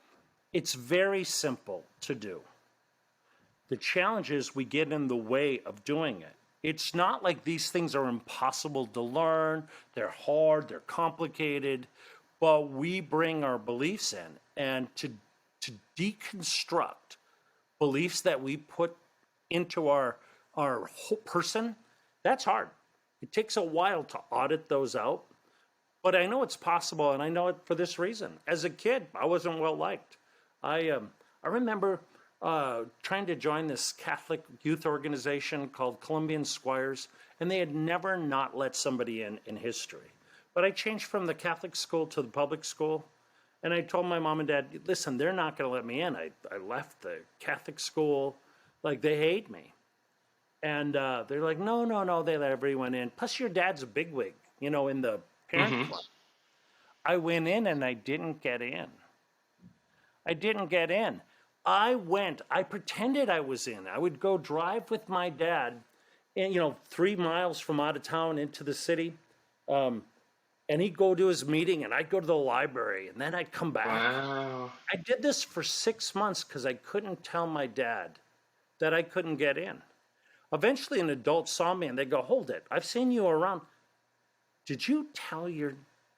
Speaker 2: It's very simple to do. The challenge is we get in the way of doing it. It's not like these things are impossible to learn. They're hard. They're complicated. But we bring our beliefs in. And to deconstruct beliefs that we put into our whole person, that's hard. It takes a while to audit those out. But I know it's possible, and I know it for this reason. As a kid, I wasn't well liked. I remember trying to join this Catholic youth organization called Columbian Squires, and they had never not let somebody in history. But I changed from the Catholic school to the public school, and I told my mom and dad, listen, they're not going to let me in. I left the Catholic school. Like, they hate me. And they're like, no, they let everyone in. Plus, your dad's a bigwig, in the parent club. I went in, and I didn't get in. I pretended I was in. I would go drive with my dad, and 3 miles from out of town into the city, and he'd go to his meeting, and I'd go to the library, and then I'd come back.
Speaker 3: Wow.
Speaker 2: I did this for 6 months because I couldn't tell my dad that I couldn't get in. Eventually, an adult saw me, and they go, hold it. I've seen you around. Did you tell your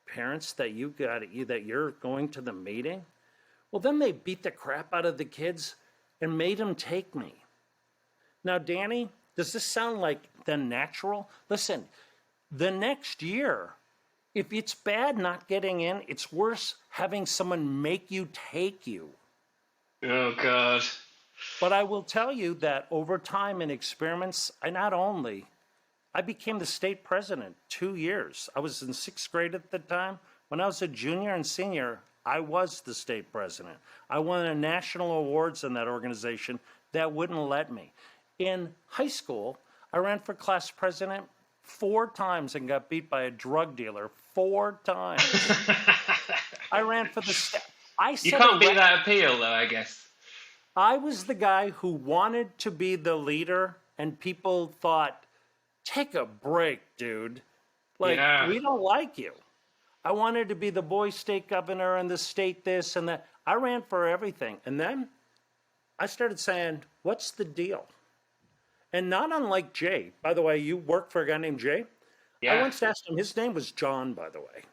Speaker 2: parents that you're going to the meeting? Well, then they beat the crap out of the kids and made them take me. Now, Danny, does this sound like the natural? Listen, the next year, if it's bad not getting in, it's worse having someone make you take you.
Speaker 3: Oh, God.
Speaker 2: But I will tell you that over time and experiments, I became the state president 2 years. I was in 6th grade at the time. When I was a junior and senior, I was the state president. I won a national awards in that organization that wouldn't let me. In high school, I ran for class president 4 times and got beat by a drug dealer 4 times. I ran for the
Speaker 3: You can't beat that appeal, though, I guess.
Speaker 2: I was the guy who wanted to be the leader, and people thought, take a break, dude. We don't like you. I wanted to be the boy state governor and the state this and that. I ran for everything. And then I started saying, what's the deal? And not unlike Jay. By the way, you work for a guy named Jay?
Speaker 3: Yeah.
Speaker 2: I once asked him, his name was John, by the way.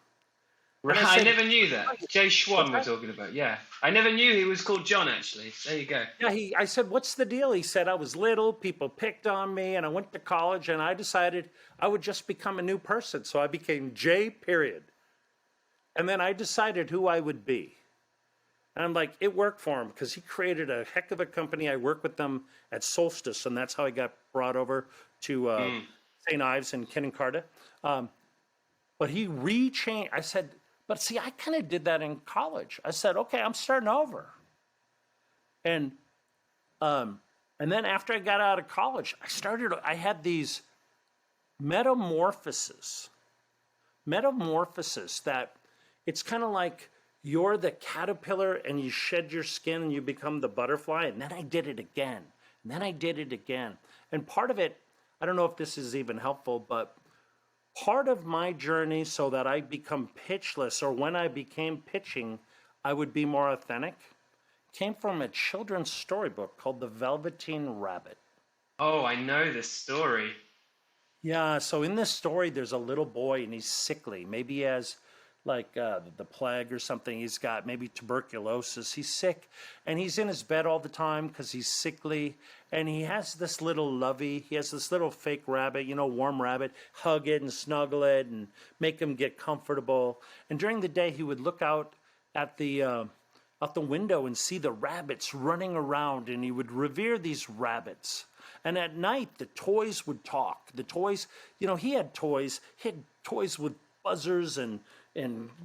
Speaker 3: Right, I never knew that. Jay Schwan we're talking about, yeah. I never knew he was called John, actually. There you go.
Speaker 2: Yeah, I said, what's the deal? He said, I was little, people picked on me, and I went to college, and I decided I would just become a new person. So I became Jay, period. And then I decided who I would be. And I'm like, it worked for him, because he created a heck of a company. I worked with them at Solstice, and that's how I got brought over to St. Ives and Kinnencarta. But he rechanged. I said, but see, I kind of did that in college. I said, okay, I'm starting over. And then after I got out of college, I had these metamorphoses that it's kind of like you're the caterpillar and you shed your skin and you become the butterfly. And then I did it again. And then I did it again. And part of it, I don't know if this is even helpful, but part of my journey so that I become pitchless, or when I became pitching, I would be more authentic, came from a children's storybook called The Velveteen Rabbit.
Speaker 3: Oh, I know this story.
Speaker 2: Yeah, so in this story, there's a little boy and he's sickly. Maybe he has like the plague or something. He's got maybe tuberculosis. He's sick and he's in his bed all the time because he's sickly. And he has this little lovey. He has this little fake rabbit, warm rabbit, hug it and snuggle it and make him get comfortable. And during the day, he would look out at out the window and see the rabbits running around, and he would revere these rabbits. And at night, the toys would talk. The toys, he had toys. He had toys with buzzers and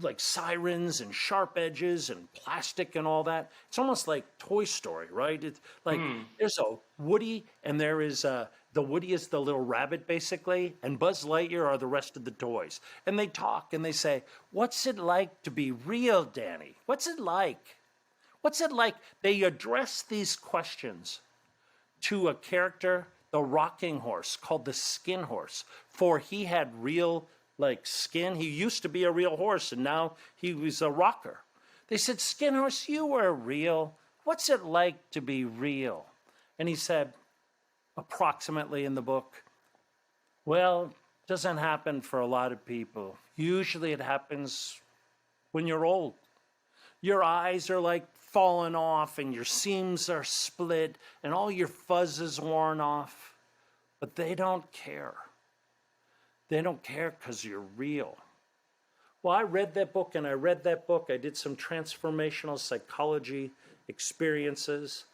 Speaker 2: like sirens and sharp edges and plastic and all that. It's almost like Toy Story, right? It's like there's a Woody, and there is the Woody is the little rabbit basically, and Buzz Lightyear are the rest of the toys. And they talk and they say, "What's it like to be real, Danny? What's it like? What's it like?" They address these questions to a character, the rocking horse, called the Skin Horse, for he had real skin. He used to be a real horse, and now he was a rocker. They said, "Skin Horse, you were real. What's it like to be real?" And he said, approximately in the book, "Well, it doesn't happen for a lot of people. Usually it happens when you're old. Your eyes are falling off, and your seams are split, and all your fuzz is worn off. But they don't care. They don't care because you're real." Well, I read that book. I did some transformational psychology experiences.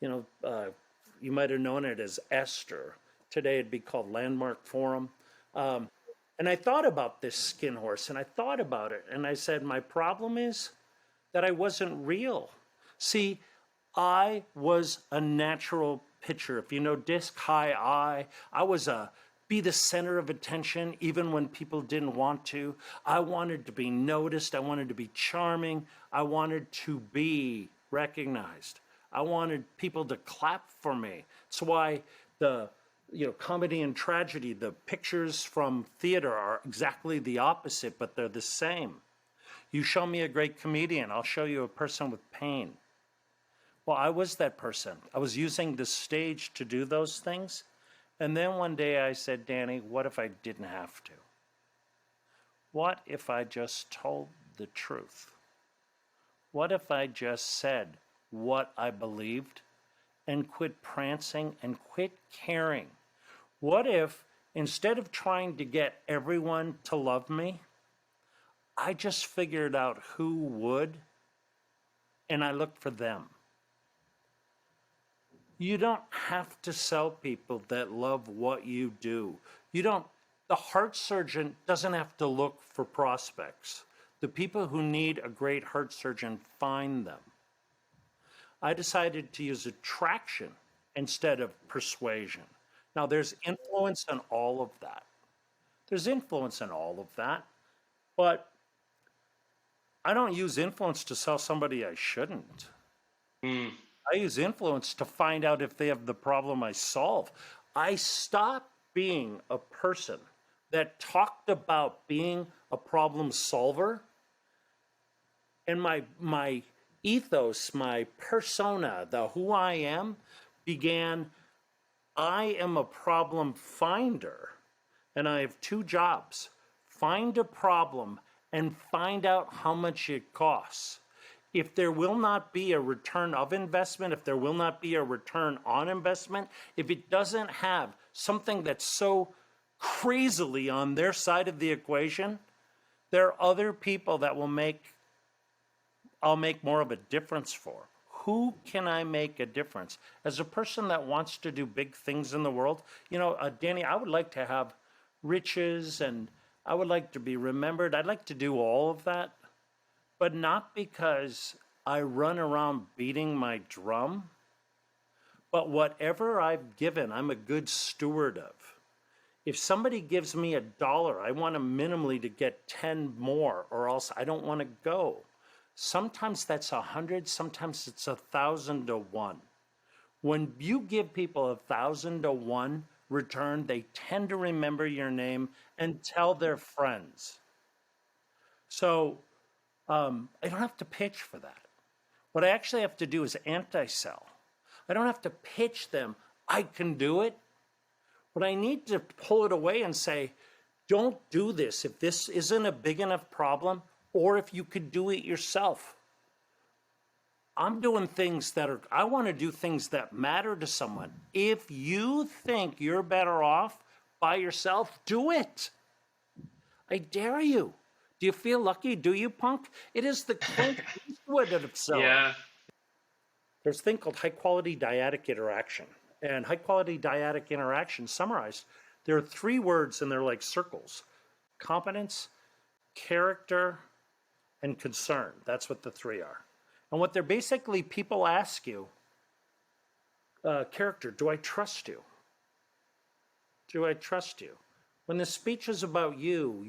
Speaker 2: You might have known it as Esther. Today it'd be called Landmark Forum. And I thought about this Skin Horse, and I thought about it, and I said, my problem is that I wasn't real. See, I was a natural pitcher. If you know disc high I was be the center of attention even when people didn't want to. I wanted to be noticed. I wanted to be charming. I wanted to be recognized. I wanted people to clap for me. That's why the comedy and tragedy, the pictures from theater are exactly the opposite, but they're the same. You show me a great comedian, I'll show you a person with pain. Well, I was that person. I was using the stage to do those things. And then one day I said, Danny, what if I didn't have to? What if I just told the truth? what if I just said what I believed and quit prancing and quit caring? What if instead of trying to get everyone to love me, I just figured out who would and I looked for them? You don't have to sell people that love what you do. The heart surgeon doesn't have to look for prospects. The people who need a great heart surgeon find them. I decided to use attraction instead of persuasion. Now, there's influence in all of that. But I don't use influence to sell somebody I shouldn't. I use influence to find out if they have the problem I solve. I stopped being a person that talked about being a problem solver, and my ethos, my persona, the who I am, began, I am a problem finder, and I have two jobs: find a problem and find out how much it costs. If there will not be a return of investment, if there will not be a return on investment, if it doesn't have something that's so crazily on their side of the equation, there are other people that I'll make more of a difference for. Who can I make a difference? As a person that wants to do big things in the world, Danny, I would like to have riches and I would like to be remembered. I'd like to do all of that, but not because I run around beating my drum, but whatever I've given, I'm a good steward of. If somebody gives me $1, I want them minimally to get 10 more, or else I don't want to go. Sometimes that's 100, sometimes it's 1,000 to 1. When you give people 1,000 to 1 return, they tend to remember your name and tell their friends. So I don't have to pitch for that. What I actually have to do is anti-sell. I don't have to pitch them, I can do it. What I need to pull it away and say, don't do this if this isn't a big enough problem, or if you could do it yourself. I'm doing things I want to do things that matter to someone. If you think you're better off by yourself, do it. I dare you. Do you feel lucky? Do you, punk? It is the Clint Eastwood of selling.
Speaker 3: Yeah.
Speaker 2: There's a thing called high-quality dyadic interaction. And high-quality dyadic interaction, summarized, there are 3 words and they're like circles: competence, character, and concern. That's what the 3 are. And what they're basically, people ask you, character, do I trust you? Do I trust you? When the speech is about you,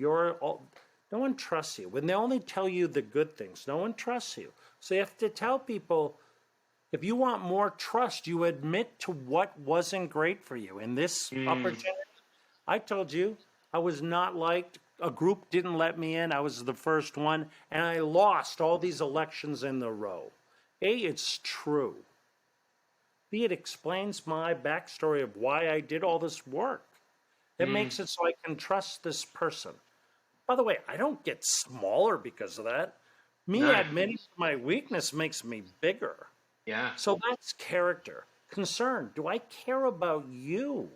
Speaker 2: no one trusts you. When they only tell you the good things, no one trusts you. So you have to tell people, if you want more trust, you admit to what wasn't great for you. In this opportunity, I told you I was not liked. A group didn't let me in. I was the first one, and I lost all these elections in a row. A, it's true. B, it explains my backstory of why I did all this work. It makes it so I can trust this person. By the way, I don't get smaller because of that. Me admitting my weakness makes me bigger.
Speaker 3: Yeah.
Speaker 2: So that's character. Concern, do I care about you?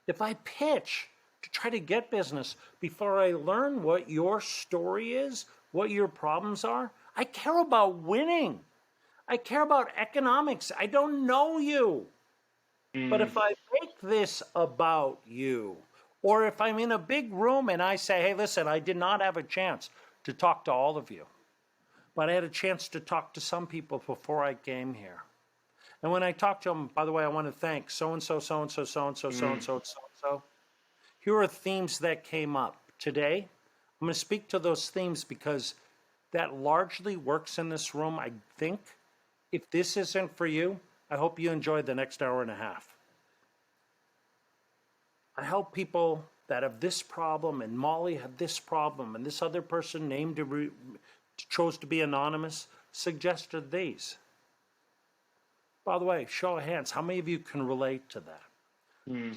Speaker 2: If I pitch to try to get business before I learn what your story is, what your problems are, I care about winning. I care about economics. I don't know you. But if I make this about you, or if I'm in a big room and I say, hey, listen, I did not have a chance to talk to all of you, but I had a chance to talk to some people before I came here. And when I talk to them, by the way, I want to thank so-and-so, so-and-so, so-and-so, so-and-so, so-and-so. Here are themes that came up. Today, I'm going to speak to those themes because that largely works in this room, I think. If this isn't for you, I hope you enjoy the next hour and a half. I help people that have this problem, and Molly had this problem, and this other person chose to be anonymous, suggested these. By the way, show of hands, how many of you can relate to that?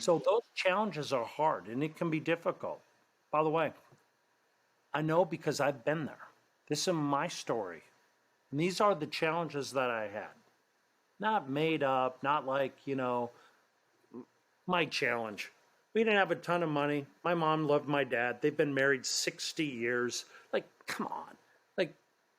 Speaker 2: So those challenges are hard, and it can be difficult. By the way, I know because I've been there. This is my story. And these are the challenges that I had. Not made up, not like, my challenge. We didn't have a ton of money. My mom loved my dad. They've been married 60 years. Like, come on. Like,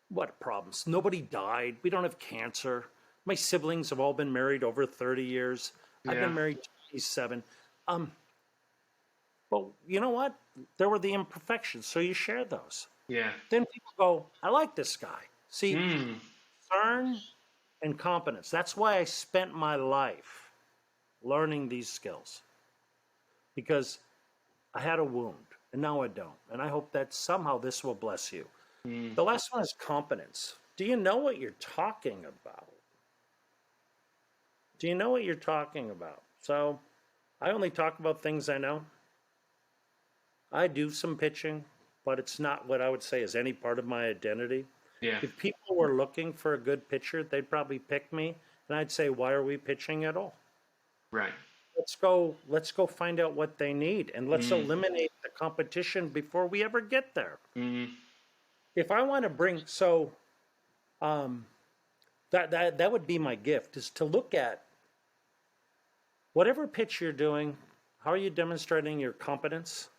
Speaker 2: what problems? Nobody died. We don't have cancer. My siblings have all been married over 30 years. I've been married 27. But you know what? There were the imperfections, so you share those.
Speaker 3: Yeah.
Speaker 2: Then people go, I like this guy. See, concern and competence. That's why I spent my life learning these skills. Because I had a wound, and now I don't. And I hope that somehow this will bless you. The last one is competence. Do you know what you're talking about? Do you know what you're talking about? So I only talk about things I know. I do some pitching, but it's not what I would say is any part of my identity.
Speaker 3: Yeah.
Speaker 2: If people were looking for a good pitcher, they'd probably pick me, and I'd say, why are we pitching at all?
Speaker 3: Right.
Speaker 2: Let's go find out what they need, and let's eliminate the competition before we ever get there. If I want to bring, that would be my gift, is to look at whatever pitch you're doing, how are you demonstrating your competence,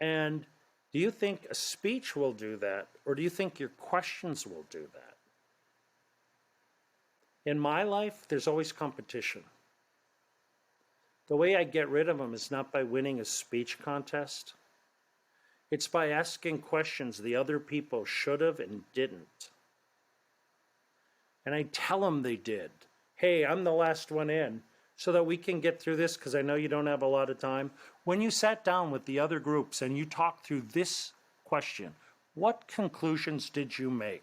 Speaker 2: and do you think a speech will do that, or do you think your questions will do that? In my life, there's always competition. The way I get rid of them is not by winning a speech contest. It's by asking questions the other people should have and didn't. And I tell them they did. Hey, I'm the last one in, so that we can get through this, because I know you don't have a lot of time. When you sat down with the other groups and you talked through this question, what conclusions did you make?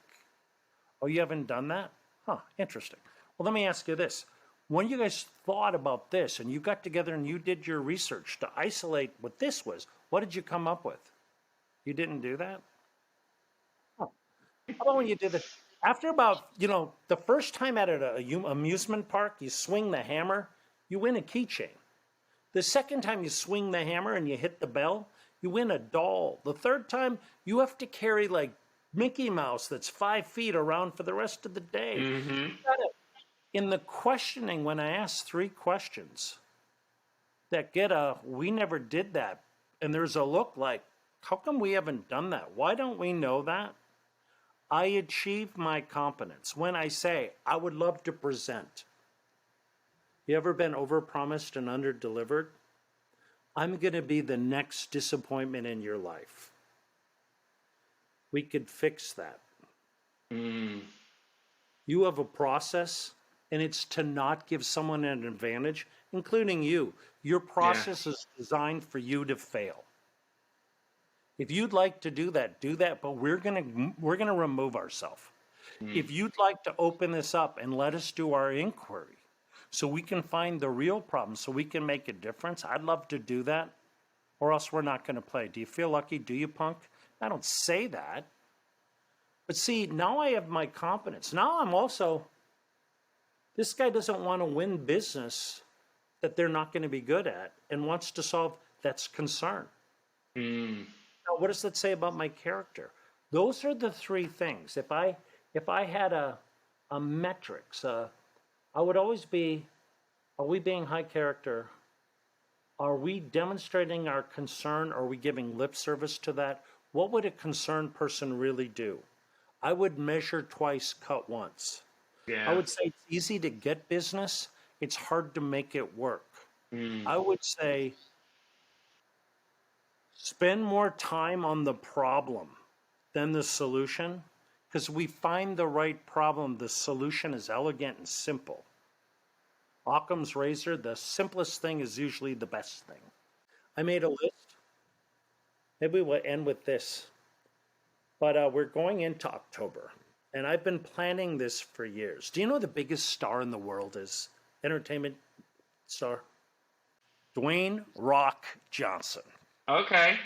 Speaker 2: Oh, you haven't done that? Huh, interesting. Well, let me ask you this. When you guys thought about this and you got together and you did your research to isolate what this was, what did you come up with? You didn't do that? Huh. How about when you did it? After about, the first time at an amusement park, you swing the hammer, you win a keychain. The second time you swing the hammer and you hit the bell, you win a doll. The third time, you have to carry like Mickey Mouse that's 5 feet around for the rest of the day. In the questioning, when I ask 3 questions that get we never did that, and there's a look like, how come we haven't done that? Why don't we know that? I achieve my competence when I say, I would love to present. You ever been overpromised and underdelivered? I'm going to be the next disappointment in your life. We could fix that. You have a process, and it's to not give someone an advantage, including you. Your process is designed for you to fail. If you'd like to do that, but we're gonna remove ourselves. If you'd like to open this up and let us do our inquiry so we can find the real problem, so we can make a difference, I'd love to do that, or else we're not going to play. Do you feel lucky? Do you, punk? I don't say that. But see, now I have my competence. Now I'm also, this guy doesn't want to win business that they're not going to be good at and wants to solve, that's concern. Now, what does that say about my character? Those are the 3 things. If I had a metrics, I would always be, are we being high character? Are we demonstrating our concern? Are we giving lip service to that? What would a concerned person really do? I would measure twice, cut once.
Speaker 3: Yeah.
Speaker 2: I would say it's easy to get business. It's hard to make it work. I would say spend more time on the problem than the solution, because we find the right problem. The solution is elegant and simple. Occam's razor, the simplest thing is usually the best thing. I made a list. Maybe we'll end with this. But we're going into October, and I've been planning this for years. Do you know who the biggest star in the world is? Entertainment star? Dwayne "Rock" Johnson.
Speaker 3: Okay.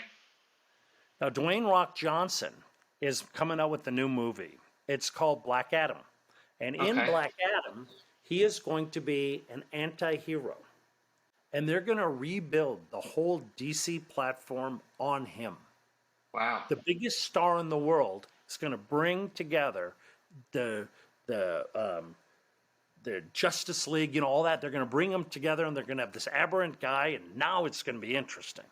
Speaker 2: Now, Dwayne "Rock" Johnson is coming out with a new movie. It's called Black Adam. And in Black Adam, he is going to be an anti-hero. And they're going to rebuild the whole DC platform on him.
Speaker 3: Wow.
Speaker 2: The biggest star in the world is going to bring together the the the Justice League, you know, all that. They're going to bring them together, and they're going to have this aberrant guy, and now it's going to be interesting.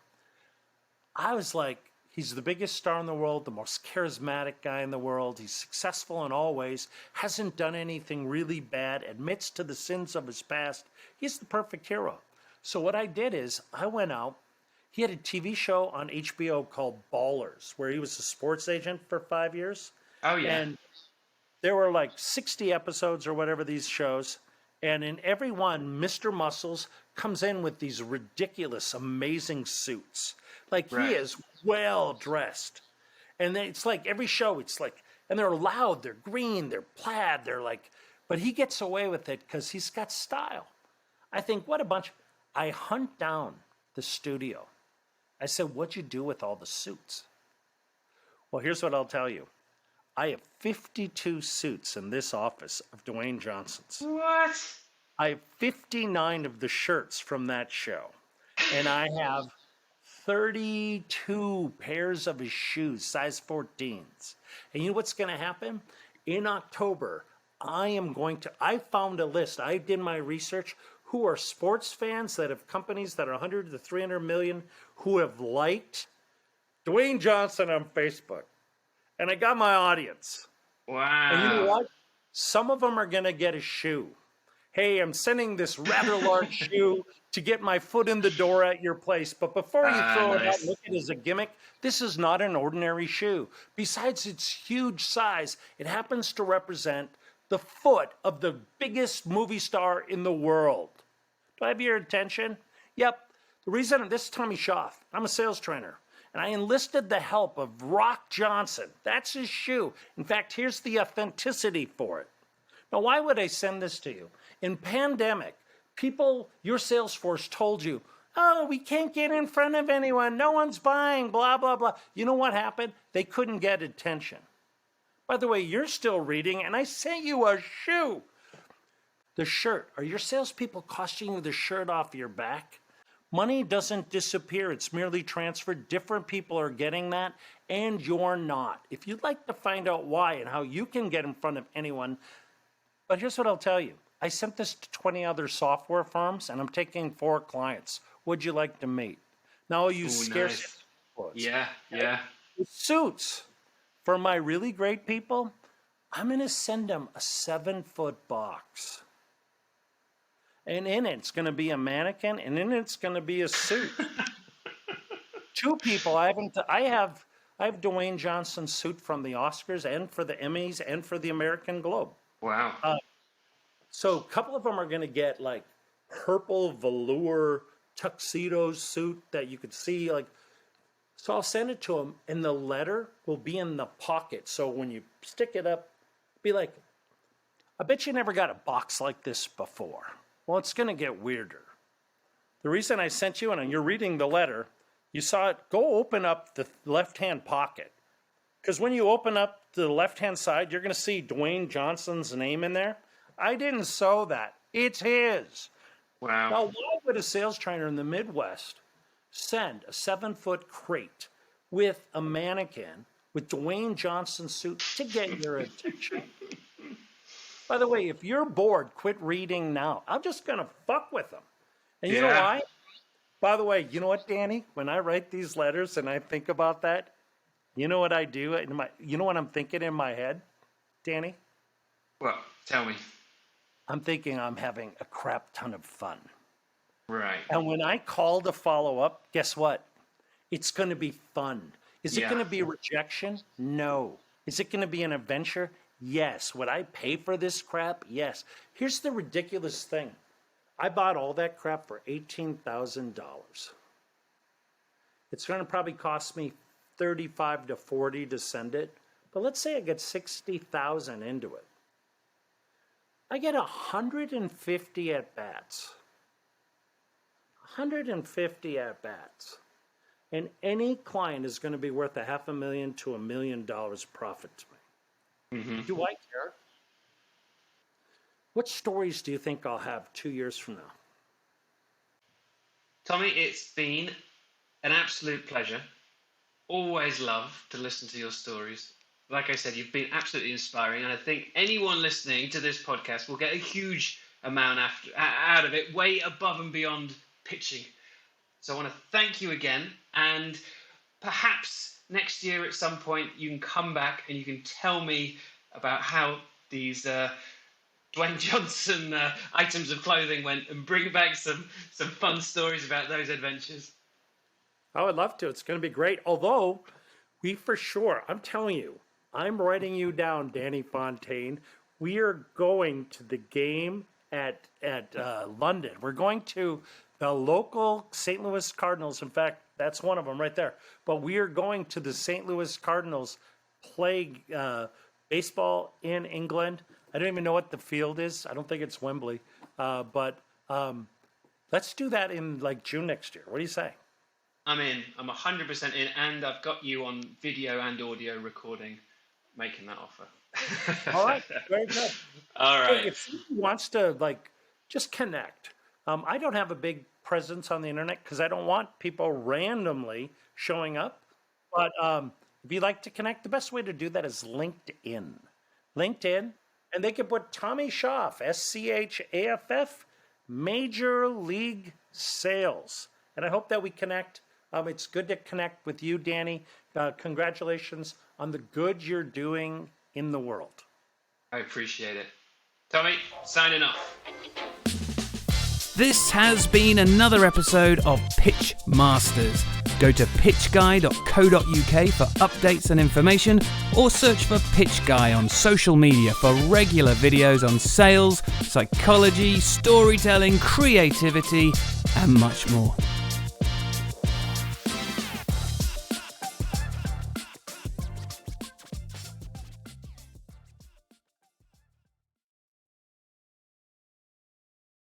Speaker 2: I was like, he's the biggest star in the world, the most charismatic guy in the world. He's successful in all ways, hasn't done anything really bad, admits to the sins of his past. He's the perfect hero. So what I did is I went out. He had a TV show on HBO called Ballers, where he was a sports agent for 5 years.
Speaker 3: Oh, yeah.
Speaker 2: And there were like 60 episodes or whatever these shows. And in every one, Mr. Muscles comes in with these ridiculous, amazing suits. Like he is well dressed. And then it's like every show, it's like, and they're loud, they're green, they're plaid, they're like, but he gets away with it because he's got style. I think, what a bunch. I hunt down the studio. I said, what'd you do with all the suits? Well, here's what I'll tell you. I have 52 suits in this office of Dwayne Johnson's.
Speaker 3: What?
Speaker 2: I have 59 of the shirts from that show. And I have 32 pairs of his shoes, size 14s. And you know what's going to happen? In October, I found a list. I did my research. Who are sports fans that have companies that are 100 to 300 million who have liked Dwayne Johnson on Facebook. And I got my audience.
Speaker 3: Wow.
Speaker 2: And you know what? Some of them are going to get a shoe. Hey, I'm sending this rather large shoe to get my foot in the door at your place. But before you throw it out, look at it as a gimmick. This is not an ordinary shoe. Besides its huge size, it happens to represent the foot of the biggest movie star in the world. Do I have your attention? Yep. The reason, this is Tommy Schaff. I'm a sales trainer. And I enlisted the help of Rock Johnson. That's his shoe. In fact, here's the authenticity for it. Now, why would I send this to you? In pandemic, people, your sales force told you, oh, we can't get in front of anyone. No one's buying, blah, blah, blah. You know what happened? They couldn't get attention. By the way, you're still reading, and I sent you a shoe. The shirt. Are your salespeople costing you the shirt off your back? Money doesn't disappear. It's merely transferred. Different people are getting that, and you're not. If you'd like to find out why and how you can get in front of anyone, but here's what I'll tell you. I sent this to 20 other software firms, and I'm taking 4 clients. Would you like to meet? Now I'll use scarce.
Speaker 3: Nice. Yeah.
Speaker 2: With suits. For my really great people, I'm going to send them a 7-foot box. And in it's going to be a mannequin, and in it's going to be a suit. 2 people, I have Dwayne Johnson's suit from the Oscars and for the Emmys and for the American Globe.
Speaker 3: Wow.
Speaker 2: So a couple of them are going to get like purple velour tuxedo suit that you could see like. So I'll send it to them, and the letter will be in the pocket. So when you stick it up, be like, I bet you never got a box like this before. Well, it's going to get weirder. The reason I sent you, and you're reading the letter, you saw it, go open up the left-hand pocket. Because when you open up the left-hand side, you're going to see Dwayne Johnson's name in there. I didn't sew that. It's his.
Speaker 3: Wow.
Speaker 2: Now, why would a sales trainer in the Midwest send a 7-foot crate with a mannequin with Dwayne Johnson's suit to get your attention? By the way, if you're bored, quit reading now. I'm just going to fuck with them. And you know why? By the way, you know what, Danny? When I write these letters and I think about that, you know what I do? You know what I'm thinking in my head, Danny?
Speaker 3: Well, tell me.
Speaker 2: I'm thinking I'm having a crap ton of fun.
Speaker 3: Right.
Speaker 2: And when I call to follow up, guess what? It's going to be fun. Is it going to be rejection? No. Is it going to be an adventure? Yes. Would I pay for this crap? Yes. Here's the ridiculous thing. I bought all that crap for $18,000. It's going to probably cost me $35 to $40 to send it. But let's say I get $60,000 into it. I get 150 at-bats. 150 at-bats. And any client is going to be worth $500,000 to $1 million profit to me. Mm-hmm. Do I care? What stories do you think I'll have 2 years from now?
Speaker 3: Tommy, it's been an absolute pleasure. Always love to listen to your stories. like I said, you've been absolutely inspiring. And I think anyone listening to this podcast will get a huge amount out of it, way above and beyond pitching. So I want to thank you again. And perhaps next year at some point, you can come back and you can tell me about how these Dwayne Johnson items of clothing went, and bring back some fun stories about those adventures.
Speaker 2: I would love to. It's going to be great. Although we for sure, I'm telling you, I'm writing you down, Danny Fontaine. We are going to the game at London. We're going to the local St. Louis Cardinals. In fact, that's one of them right there. But we are going to the St. Louis Cardinals play baseball in England. I don't even know what the field is. I don't think it's Wembley. But let's do that in like June next year. What do you say?
Speaker 3: I'm in. I'm 100% in. And I've got you on video and audio recording making that offer.
Speaker 2: All right. Very good.
Speaker 3: All right.
Speaker 2: Hey, if someone wants to like just connect, I don't have a big presence on the internet because I don't want people randomly showing up. But if you'd like to connect, the best way to do that is LinkedIn. LinkedIn, and they can put Tommy Schaff, SCHAFF, Major League Sales. And I hope that we connect. It's good to connect with you, Danny. Congratulations on the good you're doing in the world.
Speaker 3: I appreciate it. Tommy, signing off.
Speaker 1: This has been another episode of Pitch Masters. Go to pitchguy.co.uk for updates and information, or search for Pitch Guy on social media for regular videos on sales, psychology, storytelling, creativity, and much more.